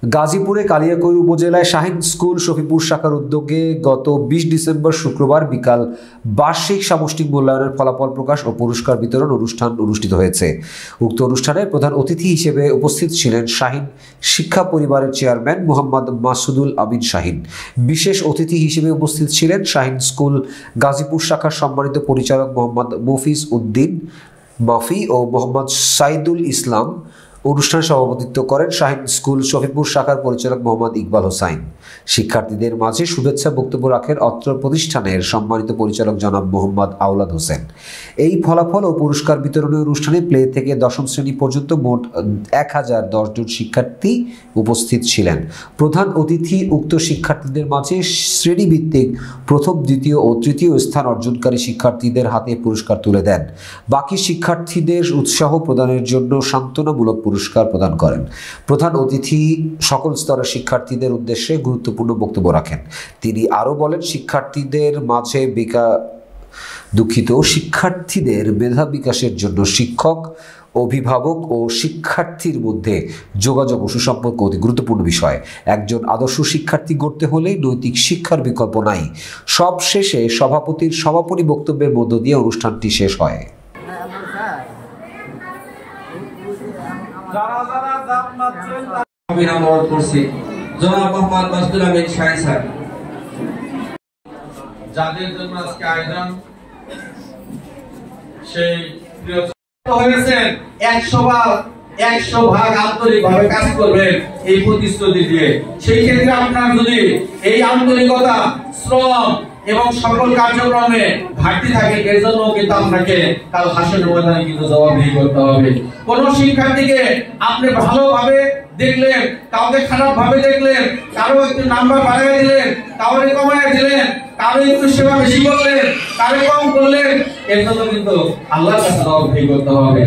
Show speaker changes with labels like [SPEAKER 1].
[SPEAKER 1] গাজীপুরে কালিয়াকৈর উপজেলায় শাহীন স্কুল শফিপুর শাখার উদ্যোগে গত 20 ডিসেম্বর শুক্রবার বিকাল বার্ষিক সামষ্টিক মূল্যায়নের ফলাফল প্রকাশ ও পুরস্কার বিতরণ অনুষ্ঠান অনুষ্ঠিত হয়েছে। উক্ত অনুষ্ঠানে প্রধান অতিথি হিসেবে উপস্থিত ছিলেন শাহীন শিক্ষা পরিবারের চেয়ারম্যান মোহাম্মদ মাসুদুল আমিন শাহীন। বিশেষ অতিথি হিসেবে উপস্থিত ছিলেন শাহীন স্কুল গাজীপুর শাখার সম্মানিত পরিচালক মোহাম্মদ মফিজ উদ্দিন মাফি ও মোহাম্মদ সাইদুল ইসলাম। অনুষ্ঠানে সভাপতিত্ব করেন শাহীন স্কুল শফিপুর শাখার পরিচালক মোহাম্মদ ইকবাল হোসাইন। শিক্ষার্থীদের মাঝে শুভেচ্ছা বক্তব্য রাখেন অত্র প্রতিষ্ঠানের সম্মানিত পরিচালক জনাব মোহাম্মদ আওলাদ হোসেন। এই ফলাফল ও পুরস্কার বিতরণী অনুষ্ঠানে প্লে থেকে দশম শ্রেণী পর্যন্ত মোট 1010 জন শিক্ষার্থী উপস্থিত ছিলেন। প্রধান অতিথি উক্ত শিক্ষার্থীদের মাঝে শ্রেণীভিত্তিক প্রথম, দ্বিতীয় ও তৃতীয় স্থান অর্জনকারী শিক্ষার্থীদের হাতে পুরস্কার তুলে দেন। বাকি শিক্ষার্থীদের উৎসাহ প্রদানের জন্য সান্ত্বনামূলক পুরস্কার প্রদান করেন। প্রধান অতিথি সকল স্তরের শিক্ষার্থীদের উদ্দেশ্যে গুরুত্বপূর্ণ বক্তব্য রাখেন। তিনি আরও বলেন, শিক্ষার্থীদের মাঝে শিক্ষার্থীদের মেধা বিকাশের জন্য শিক্ষক, অভিভাবক ও শিক্ষার্থীর মধ্যে যোগাযোগ ও সুসম্পর্ক অতি গুরুত্বপূর্ণ বিষয়। একজন আদর্শ শিক্ষার্থী গড়তে হলে নৈতিক শিক্ষার বিকল্প নাই। সব শেষে সভাপতির সমাপনী বক্তব্যের মধ্য দিয়ে অনুষ্ঠানটি শেষ হয়।
[SPEAKER 2] যাদের জন্য আজকে আয়োজন, সেই হয়েছেন 100 ভাগ আন্তরিকভাবে কাজ করবেন এই প্রতিশ্রুতি দিয়ে। সেই ক্ষেত্রে আপনার যদি এই আন্তরিকতা, শ্রম এবং সকল কার্যক্রমে ঘাটতি থাকে, এর জন্য কিন্তু আপনাকে কাল হাসরের ময়দানে কিন্তু জবাবদিহি করতে হবে। কোন শিক্ষার্থীকে আপনি ভালোভাবে দেখলেন, কাউকে খারাপ ভাবে দেখলেন, কারো একটু নাম্বার বাড়াই দিলেন, কাউকে কমায় দিলেন, কারো একটু সেবা বেশি করলেন, কারো কম করলেন, এর জন্য কিন্তু আল্লাহর কাছে জবাবদিহি করতে হবে।